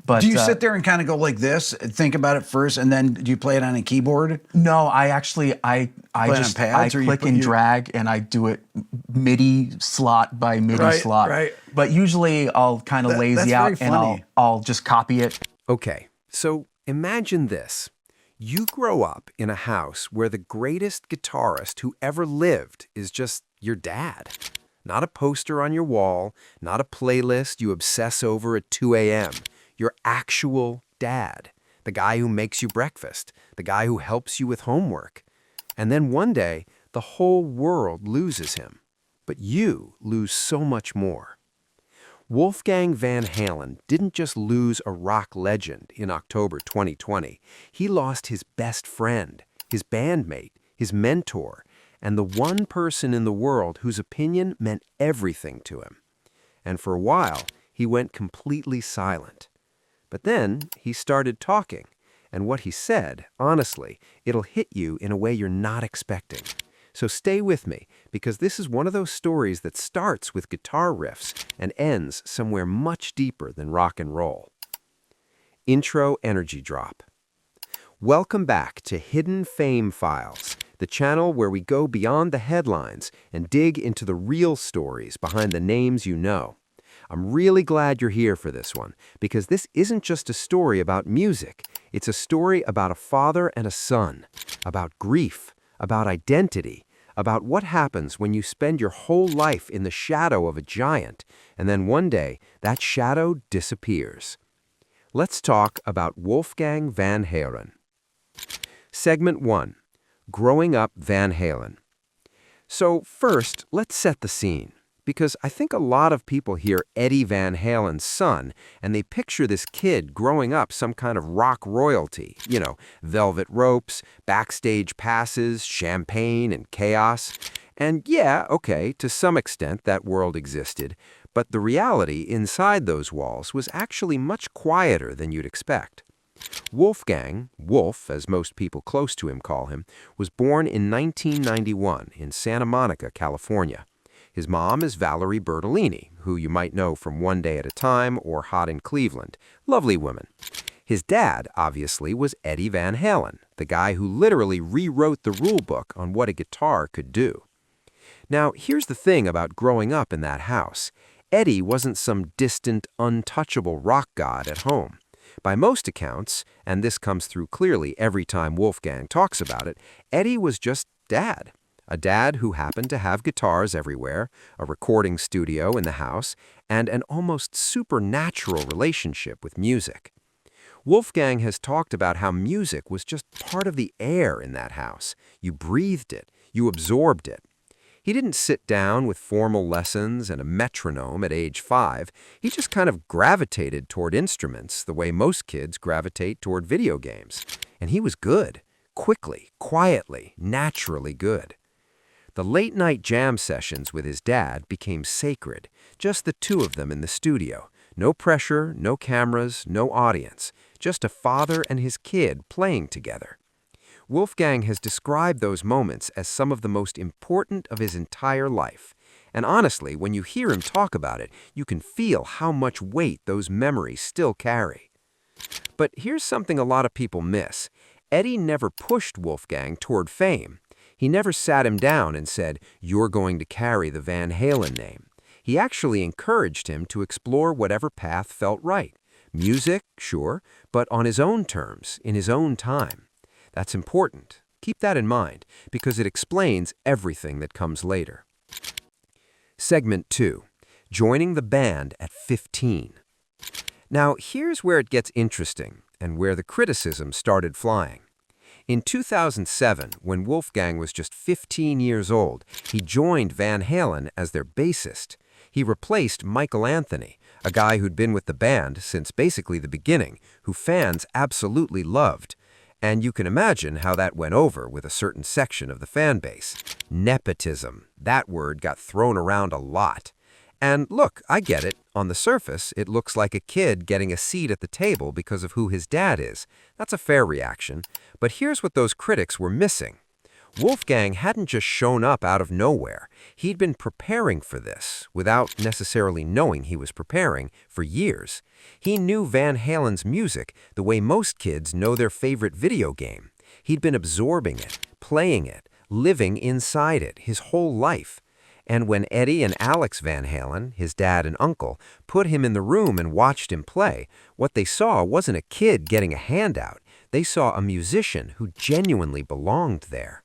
But do you sit there and kind of go like this, think about it first, and then do you play it on a keyboard? No, I actually I just I click and drag, and I do it MIDI slot by MIDI slot. Right. But usually I'll kind of lazy out and I'll just copy it. Okay, so imagine this. You grow up in a house where the greatest guitarist who ever lived is just your dad. Not a poster on your wall, not a playlist you obsess over at 2 a.m. Your actual dad, the guy who makes you breakfast, the guy who helps you with homework. And then one day, the whole world loses him. But you lose so much more. Wolfgang Van Halen didn't just lose a rock legend in October 2020. He lost his best friend, his bandmate, his mentor, and the one person in the world whose opinion meant everything to him. And for a while, he went completely silent. But then he started talking, and what he said, honestly, it'll hit you in a way you're not expecting. So stay with me, because this is one of those stories that starts with guitar riffs and ends somewhere much deeper than rock and roll. Intro Energy Drop. Welcome back to Hidden Fame Files, the channel where we go beyond the headlines and dig into the real stories behind the names you know. I'm really glad you're here for this one, because this isn't just a story about music. It's a story about a father and a son, about grief, about identity, about what happens when you spend your whole life in the shadow of a giant, and then one day that shadow disappears. Let's talk about Wolfgang Van Halen. Segment 1. Growing Up Van Halen. So first, let's set the scene, because I think a lot of people hear Eddie Van Halen's son, and they picture this kid growing up some kind of rock royalty, you know, velvet ropes, backstage passes, champagne, and chaos. And yeah, okay, to some extent that world existed, but the reality inside those walls was actually much quieter than you'd expect. Wolfgang, Wolf, as most people close to him call him, was born in 1991 in Santa Monica, California. His mom is Valerie Bertolini, who you might know from One Day at a Time or Hot in Cleveland. Lovely woman. His dad, obviously, was Eddie Van Halen, the guy who literally rewrote the rule book on what a guitar could do. Now, here's the thing about growing up in that house. Eddie wasn't some distant, untouchable rock god at home. By most accounts, and this comes through clearly every time Wolfgang talks about it, Eddie was just dad. A dad who happened to have guitars everywhere, a recording studio in the house, and an almost supernatural relationship with music. Wolfgang has talked about how music was just part of the air in that house. You breathed it, you absorbed it. He didn't sit down with formal lessons and a metronome at age 5. He just kind of gravitated toward instruments the way most kids gravitate toward video games. And he was good, quickly, quietly, naturally good. The late-night jam sessions with his dad became sacred, just the two of them in the studio. No pressure, no cameras, no audience, just a father and his kid playing together. Wolfgang has described those moments as some of the most important of his entire life. And honestly, when you hear him talk about it, you can feel how much weight those memories still carry. But here's something a lot of people miss. Eddie never pushed Wolfgang toward fame. He never sat him down and said, "You're going to carry the Van Halen name." He actually encouraged him to explore whatever path felt right. Music, sure, but on his own terms, in his own time. That's important. Keep that in mind, because it explains everything that comes later. Segment 2. Joining the band at 15. Now, here's where it gets interesting, and where the criticism started flying. In 2007, when Wolfgang was just 15 years old, he joined Van Halen as their bassist. He replaced Michael Anthony, a guy who'd been with the band since basically the beginning, who fans absolutely loved. And you can imagine how that went over with a certain section of the fan base. Nepotism. That word got thrown around a lot. And look, I get it. On the surface, it looks like a kid getting a seat at the table because of who his dad is. That's a fair reaction. But here's what those critics were missing. Wolfgang hadn't just shown up out of nowhere. He'd been preparing for this, without necessarily knowing he was preparing, for years. He knew Van Halen's music the way most kids know their favorite video game. He'd been absorbing it, playing it, living inside it his whole life. And when Eddie and Alex Van Halen, his dad and uncle, put him in the room and watched him play, what they saw wasn't a kid getting a handout. They saw a musician who genuinely belonged there.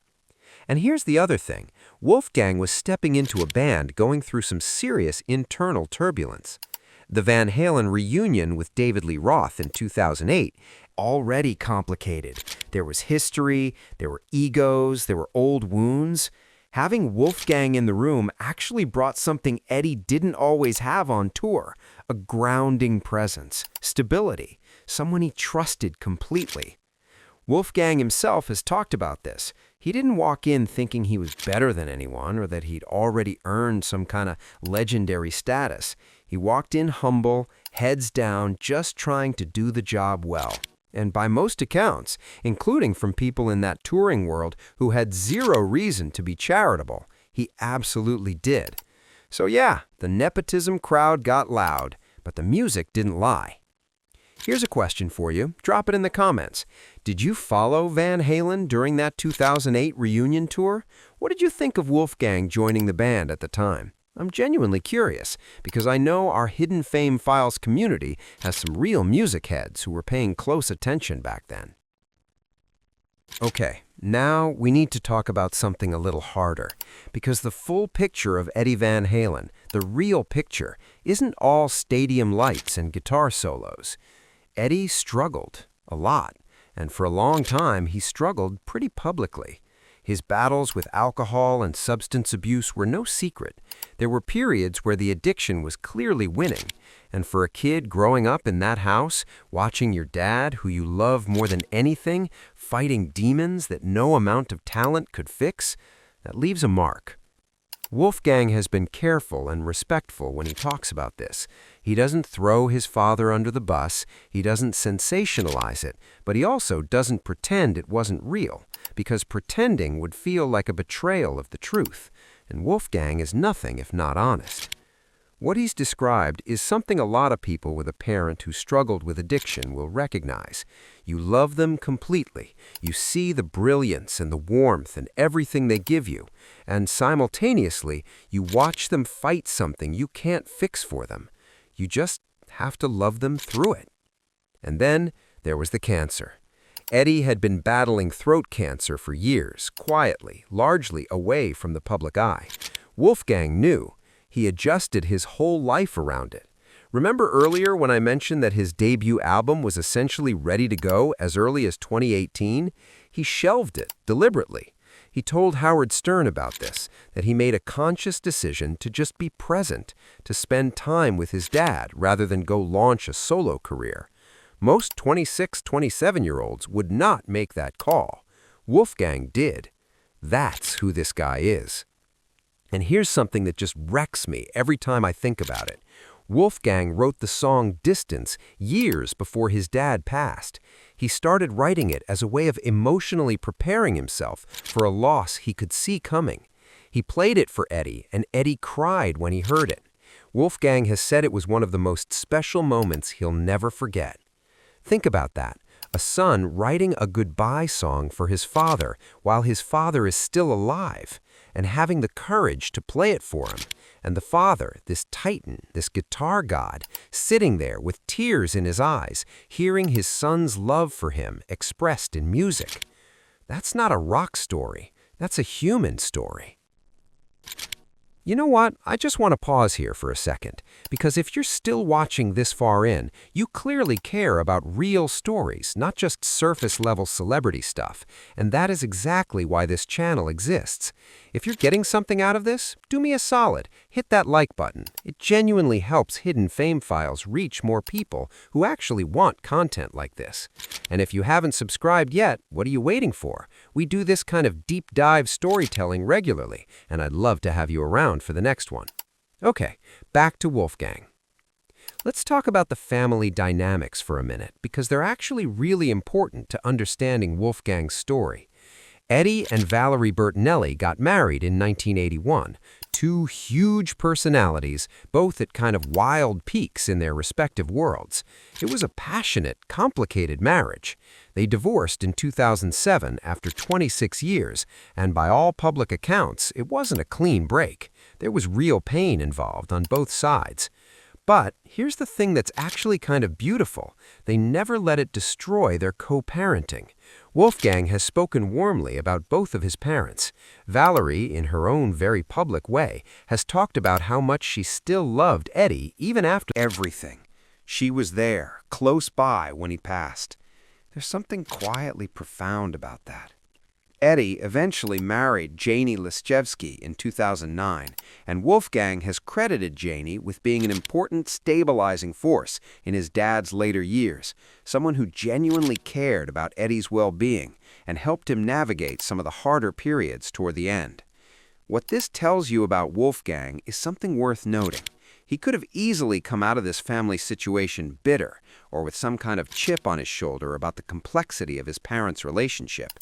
And here's the other thing. Wolfgang was stepping into a band going through some serious internal turbulence. The Van Halen reunion with David Lee Roth in 2008, already complicated. There was history, there were egos, there were old wounds. Having Wolfgang in the room actually brought something Eddie didn't always have on tour, a grounding presence, stability, someone he trusted completely. Wolfgang himself has talked about this. He didn't walk in thinking he was better than anyone or that he'd already earned some kind of legendary status. He walked in humble, heads down, just trying to do the job well. And by most accounts, including from people in that touring world who had zero reason to be charitable, he absolutely did. So yeah, the nepotism crowd got loud, but the music didn't lie. Here's a question for you. Drop it in the comments. Did you follow Van Halen during that 2008 reunion tour? What did you think of Wolfgang joining the band at the time? I'm genuinely curious, because I know our Hidden Fame Files community has some real music heads who were paying close attention back then. Okay, now we need to talk about something a little harder, because the full picture of Eddie Van Halen, the real picture, isn't all stadium lights and guitar solos. Eddie struggled a lot, and for a long time he struggled pretty publicly. His battles with alcohol and substance abuse were no secret. There were periods where the addiction was clearly winning, and for a kid growing up in that house, watching your dad, who you love more than anything, fighting demons that no amount of talent could fix, that leaves a mark. Wolfgang has been careful and respectful when he talks about this. He doesn't throw his father under the bus, he doesn't sensationalize it, but he also doesn't pretend it wasn't real, because pretending would feel like a betrayal of the truth, and Wolfgang is nothing if not honest. What he's described is something a lot of people with a parent who struggled with addiction will recognize. You love them completely. You see the brilliance and the warmth and everything they give you, and simultaneously, you watch them fight something you can't fix for them. You just have to love them through it. And then there was the cancer. Eddie had been battling throat cancer for years, quietly, largely away from the public eye. Wolfgang knew. He adjusted his whole life around it. Remember earlier when I mentioned that his debut album was essentially ready to go as early as 2018? He shelved it deliberately. He told Howard Stern about this, that he made a conscious decision to just be present, to spend time with his dad rather than go launch a solo career. Most 26, 27-year-olds would not make that call. Wolfgang did. That's who this guy is. And here's something that just wrecks me every time I think about it. Wolfgang wrote the song Distance years before his dad passed. He started writing it as a way of emotionally preparing himself for a loss he could see coming. He played it for Eddie, and Eddie cried when he heard it. Wolfgang has said it was one of the most special moments he'll never forget. Think about that. A son writing a goodbye song for his father while his father is still alive, and having the courage to play it for him. And the father, this titan, this guitar god, sitting there with tears in his eyes, hearing his son's love for him expressed in music. That's not a rock story. That's a human story. You know what? I just want to pause here for a second, because if you're still watching this far in, you clearly care about real stories, not just surface-level celebrity stuff, and that is exactly why this channel exists. If you're getting something out of this, do me a solid. Hit that like button. It genuinely helps Hidden Fame Files reach more people who actually want content like this. And if you haven't subscribed yet, what are you waiting for? We do this kind of deep dive storytelling regularly, and I'd love to have you around for the next one. Okay, back to Wolfgang. Let's talk about the family dynamics for a minute, because they're actually really important to understanding Wolfgang's story. Eddie and Valerie Bertinelli got married in 1981, two huge personalities, both at kind of wild peaks in their respective worlds. It was a passionate, complicated marriage. They divorced in 2007 after 26 years, and by all public accounts, it wasn't a clean break. There was real pain involved on both sides. But here's the thing that's actually kind of beautiful. They never let it destroy their co-parenting. Wolfgang has spoken warmly about both of his parents. Valerie, in her own very public way, has talked about how much she still loved Eddie even after everything. She was there, close by when he passed. There's something quietly profound about that. Eddie eventually married Janie Liszewski in 2009, and Wolfgang has credited Janie with being an important stabilizing force in his dad's later years, someone who genuinely cared about Eddie's well-being and helped him navigate some of the harder periods toward the end. What this tells you about Wolfgang is something worth noting. He could have easily come out of this family situation bitter or with some kind of chip on his shoulder about the complexity of his parents' relationship.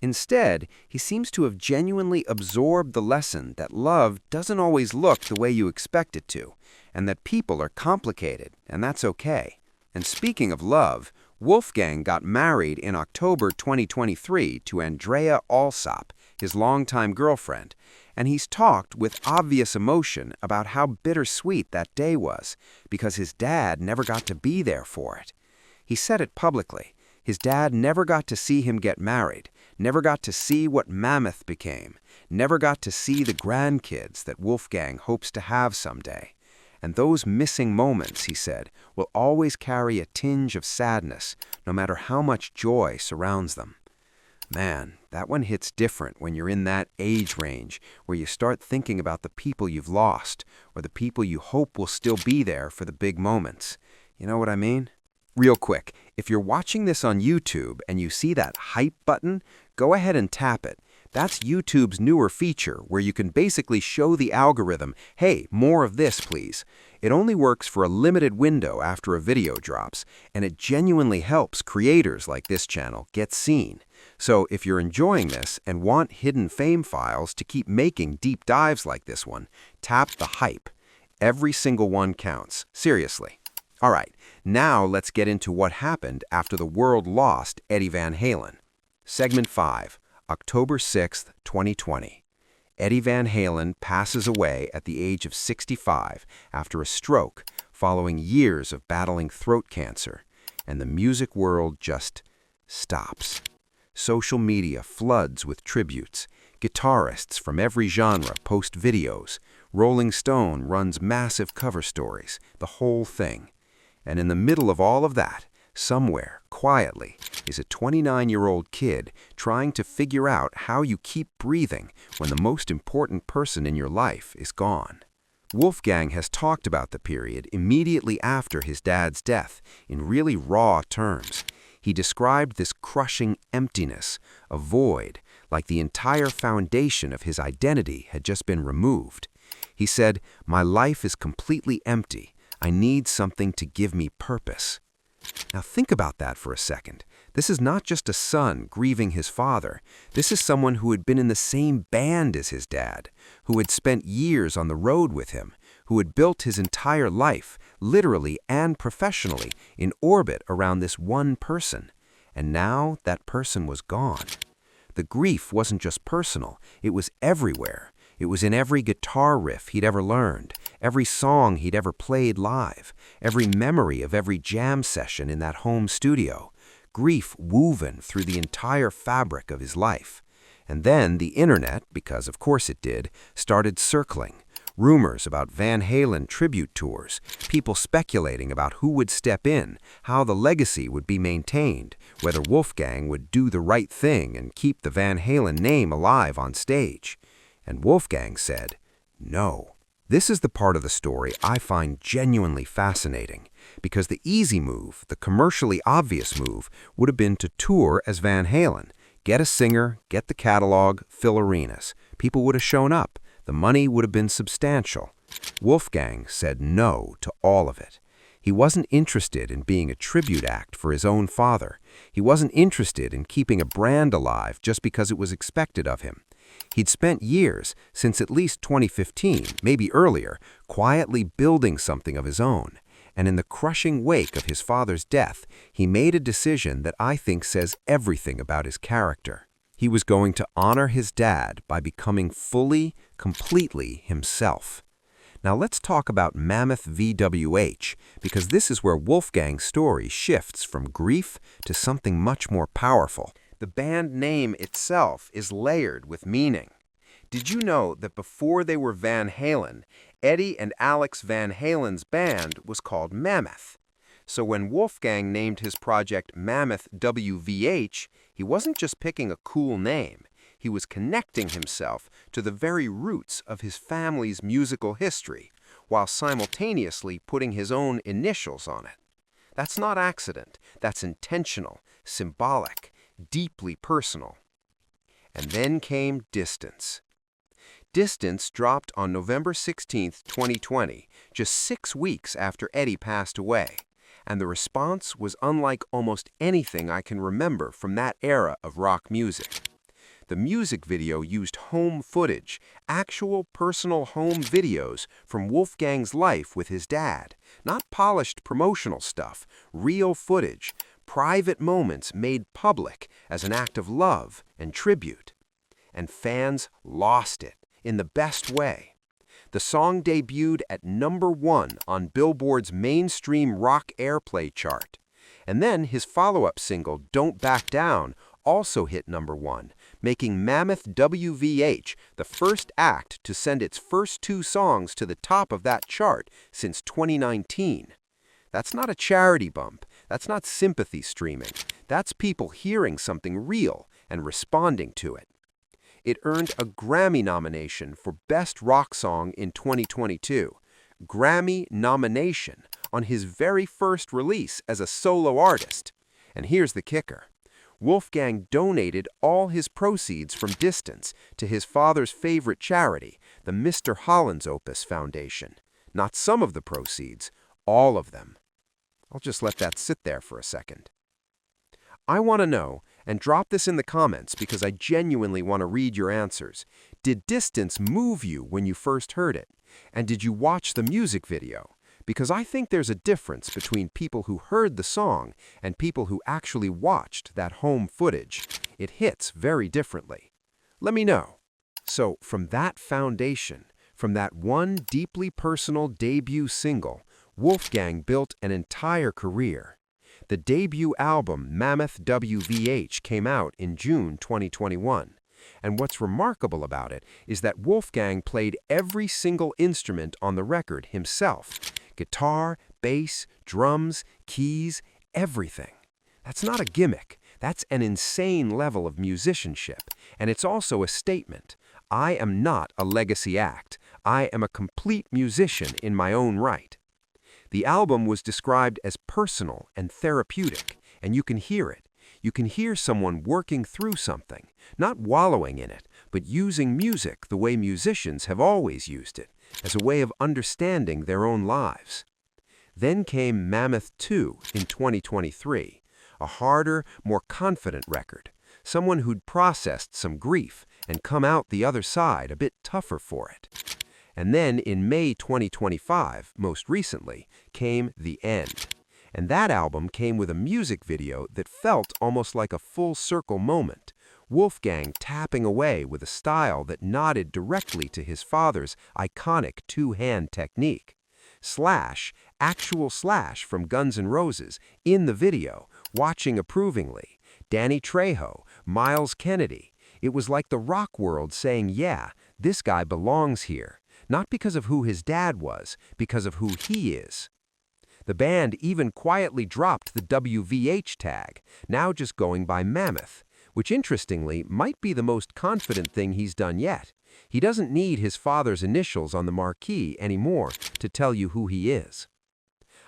Instead, he seems to have genuinely absorbed the lesson that love doesn't always look the way you expect it to, and that people are complicated, and that's okay. And speaking of love, Wolfgang got married in October 2023 to Andrea Alsop, his longtime girlfriend, and he's talked with obvious emotion about how bittersweet that day was, because his dad never got to be there for it. He said it publicly. His dad never got to see him get married, never got to see what Mammoth became, never got to see the grandkids that Wolfgang hopes to have someday. And those missing moments, he said, will always carry a tinge of sadness, no matter how much joy surrounds them. Man, that one hits different when you're in that age range where you start thinking about the people you've lost, or the people you hope will still be there for the big moments. You know what I mean? Real quick, if you're watching this on YouTube and you see that hype button, go ahead and tap it. That's YouTube's newer feature where you can basically show the algorithm, hey, more of this, please. It only works for a limited window after a video drops, and it genuinely helps creators like this channel get seen. So if you're enjoying this and want hidden fame files to keep making deep dives like this one, tap the hype. Every single one counts. Seriously. All right, now let's get into what happened after the world lost Eddie Van Halen. Segment 5, October 6th, 2020. Eddie Van Halen passes away at the age of 65 after a stroke following years of battling throat cancer, and the music world just stops. Social media floods with tributes. Guitarists from every genre post videos. Rolling Stone runs massive cover stories, the whole thing. And in the middle of all of that, somewhere, quietly, is a 29-year-old kid trying to figure out how you keep breathing when the most important person in your life is gone. Wolfgang has talked about the period immediately after his dad's death in really raw terms. He described this crushing emptiness, a void, like the entire foundation of his identity had just been removed. He said, "My life is completely empty. I need something to give me purpose." Now think about that for a second. This is not just a son grieving his father. This is someone who had been in the same band as his dad, who had spent years on the road with him, who had built his entire life, literally and professionally, in orbit around this one person. And now that person was gone. The grief wasn't just personal, it was everywhere. It was in every guitar riff he'd ever learned, every song he'd ever played live, every memory of every jam session in that home studio. Grief woven through the entire fabric of his life. And then the internet, because of course it did, started circling. Rumors about Van Halen tribute tours, people speculating about who would step in, how the legacy would be maintained, whether Wolfgang would do the right thing and keep the Van Halen name alive on stage. And Wolfgang said, no. This is the part of the story I find genuinely fascinating, because the easy move, the commercially obvious move, would have been to tour as Van Halen, get a singer, get the catalog, fill arenas. People would have shown up. The money would have been substantial. Wolfgang said no to all of it. He wasn't interested in being a tribute act for his own father. He wasn't interested in keeping a brand alive just because it was expected of him. He'd spent years, since at least 2015, maybe earlier, quietly building something of his own. And in the crushing wake of his father's death, he made a decision that I think says everything about his character. He was going to honor his dad by becoming fully, completely himself. Now let's talk about Mammoth WVH, because this is where Wolfgang's story shifts from grief to something much more powerful. The band name itself is layered with meaning. Did you know that before they were Van Halen, Eddie and Alex Van Halen's band was called Mammoth? So when Wolfgang named his project Mammoth WVH, he wasn't just picking a cool name. He was connecting himself to the very roots of his family's musical history, while simultaneously putting his own initials on it. That's not accident. That's intentional, symbolic, deeply personal. And then came Distance. Distance dropped on November 16, 2020, just 6 weeks after Eddie passed away, and the response was unlike almost anything I can remember from that era of rock music. The music video used home footage, actual personal home videos from Wolfgang's life with his dad, not polished promotional stuff, real footage, private moments made public as an act of love and tribute. And fans lost it in the best way. The song debuted at #1 on Billboard's mainstream rock airplay chart. And then his follow-up single, Don't Back Down, also hit #1, making Mammoth WVH the first act to send its first 2 songs to the top of that chart since 2019. That's not a charity bump. That's not sympathy streaming. That's people hearing something real and responding to it. It earned a Grammy nomination for Best Rock Song in 2022. Grammy nomination on his very first release as a solo artist. And here's the kicker. Wolfgang donated all his proceeds from Distance to his father's favorite charity, the Mr. Holland's Opus Foundation. Not some of the proceeds, all of them. I'll just let that sit there for a second. I want to know, and drop this in the comments because I genuinely want to read your answers. Did Distance move you when you first heard it? And did you watch the music video? Because I think there's a difference between people who heard the song and people who actually watched that home footage. It hits very differently. Let me know. So from that foundation, from that one deeply personal debut single, Wolfgang built an entire career. The debut album, Mammoth WVH, came out in June 2021. And what's remarkable about it is that Wolfgang played every single instrument on the record himself. Guitar, bass, drums, keys, everything. That's not a gimmick. That's an insane level of musicianship. And it's also a statement. I am not a legacy act. I am a complete musician in my own right. The album was described as personal and therapeutic, and you can hear it. You can hear someone working through something, not wallowing in it, but using music the way musicians have always used it, as a way of understanding their own lives. Then came Mammoth 2 in 2023, a harder, more confident record, someone who'd processed some grief and come out the other side a bit tougher for it. And then in May 2025, most recently, came The End. And that album came with a music video that felt almost like a full circle moment. Wolfgang tapping away with a style that nodded directly to his father's iconic two-hand technique. Slash, actual Slash from Guns N' Roses, in the video, watching approvingly. Danny Trejo, Miles Kennedy. It was like the rock world saying, yeah, this guy belongs here. Not because of who his dad was, because of who he is. The band even quietly dropped the WVH tag, now just going by Mammoth, which interestingly might be the most confident thing he's done yet. He doesn't need his father's initials on the marquee anymore to tell you who he is.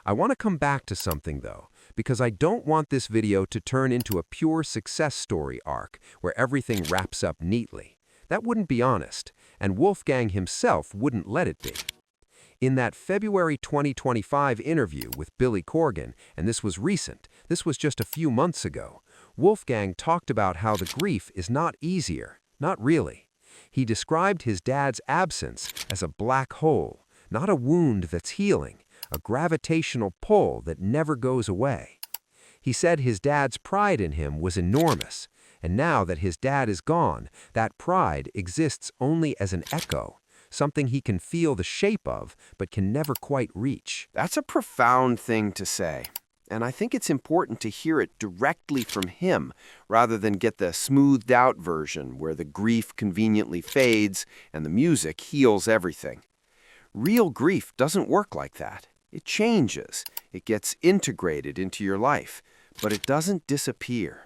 I want to come back to something though, because I don't want this video to turn into a pure success story arc where everything wraps up neatly. That wouldn't be honest, and Wolfgang himself wouldn't let it be. In that February 2025 interview with Billy Corgan, and this was recent, this was just a few months ago, Wolfgang talked about how the grief is not easier, not really. He described his dad's absence as a black hole, not a wound that's healing, a gravitational pull that never goes away. He said his dad's pride in him was enormous, and now that his dad is gone, that pride exists only as an echo, something he can feel the shape of but can never quite reach. That's a profound thing to say, and I think it's important to hear it directly from him rather than get the smoothed-out version where the grief conveniently fades and the music heals everything. Real grief doesn't work like that. It changes. It gets integrated into your life, but it doesn't disappear.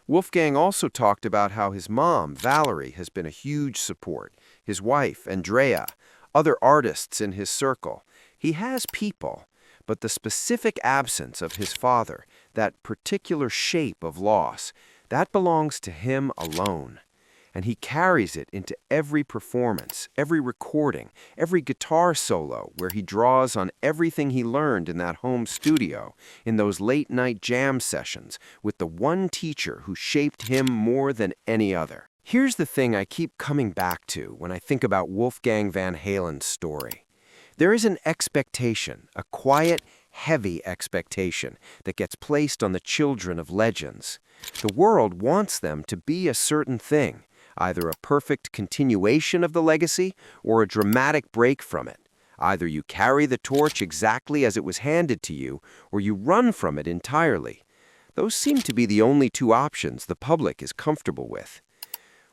Wolfgang also talked about how his mom, Valerie, has been a huge support, his wife, Andrea, other artists in his circle. He has people, but the specific absence of his father, that particular shape of loss, that belongs to him alone. And he carries it into every performance, every recording, every guitar solo where he draws on everything he learned in that home studio, in those late-night jam sessions with the one teacher who shaped him more than any other. Here's the thing I keep coming back to when I think about Wolfgang Van Halen's story. There is an expectation, a quiet, heavy expectation that gets placed on the children of legends. The world wants them to be a certain thing, either a perfect continuation of the legacy or a dramatic break from it. Either you carry the torch exactly as it was handed to you, or you run from it entirely. Those seem to be the only two options the public is comfortable with.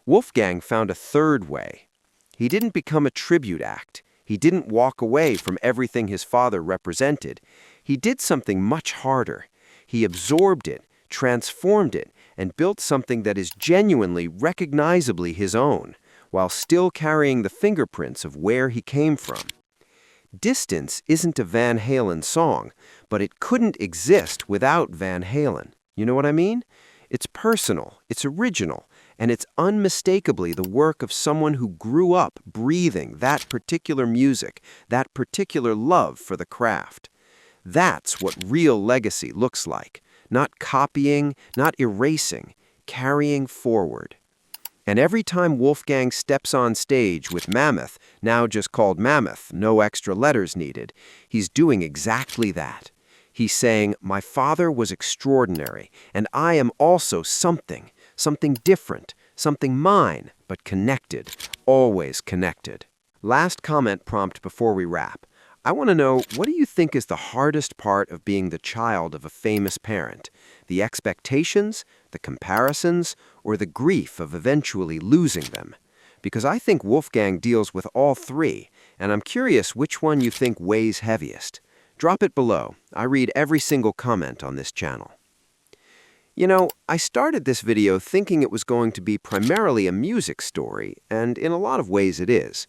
Wolfgang found a third way. He didn't become a tribute act. He didn't walk away from everything his father represented. He did something much harder. He absorbed it, transformed it, and built something that is genuinely, recognizably his own, while still carrying the fingerprints of where he came from. Distance isn't a Van Halen song, but it couldn't exist without Van Halen. You know what I mean? It's personal, it's original, and it's unmistakably the work of someone who grew up breathing that particular music, that particular love for the craft. That's what real legacy looks like. Not copying, not erasing, carrying forward. And every time Wolfgang steps on stage with Mammoth, now just called Mammoth, no extra letters needed, he's doing exactly that. He's saying, my father was extraordinary, and I am also something different, something mine, but connected, always connected. Last comment prompt before we wrap. I want to know, what do you think is the hardest part of being the child of a famous parent? The expectations, the comparisons, or the grief of eventually losing them? Because I think Wolfgang deals with all three, and I'm curious which one you think weighs heaviest. Drop it below. I read every single comment on this channel. You know, I started this video thinking it was going to be primarily a music story, and in a lot of ways it is.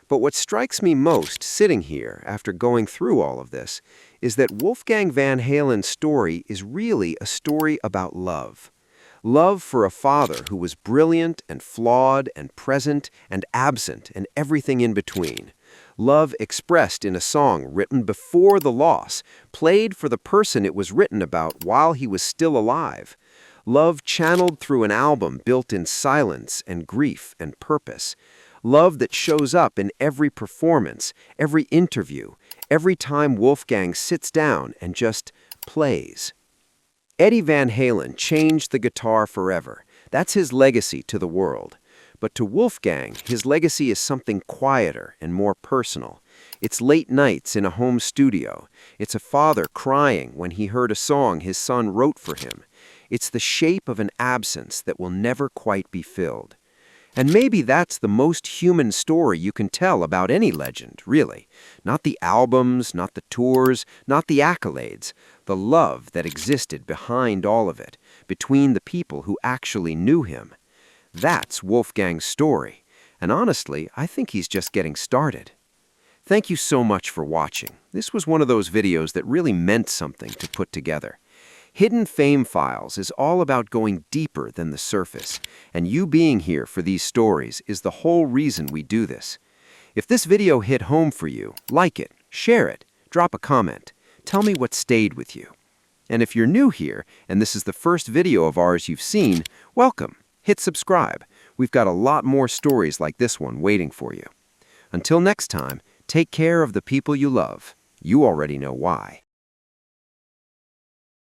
But what strikes me most sitting here after going through all of this is that Wolfgang Van Halen's story is really a story about love. Love for a father who was brilliant and flawed and present and absent and everything in between. Love expressed in a song written before the loss, played for the person it was written about while he was still alive. Love channeled through an album built in silence and grief and purpose. Love that shows up in every performance, every interview, every time Wolfgang sits down and just plays. Eddie Van Halen changed the guitar forever. That's his legacy to the world. But to Wolfgang, his legacy is something quieter and more personal. It's late nights in a home studio. It's a father crying when he heard a song his son wrote for him. It's the shape of an absence that will never quite be filled. And maybe that's the most human story you can tell about any legend, really. Not the albums, not the tours, not the accolades. The love that existed behind all of it, between the people who actually knew him. That's Wolfgang's story. And honestly, I think he's just getting started. Thank you so much for watching. This was one of those videos that really meant something to put together. Hidden Fame Files is all about going deeper than the surface, and you being here for these stories is the whole reason we do this. If this video hit home for you, like it, share it, drop a comment. Tell me what stayed with you. And if you're new here and this is the first video of ours you've seen, welcome. Hit subscribe. We've got a lot more stories like this one waiting for you. Until next time, take care of the people you love. You already know why.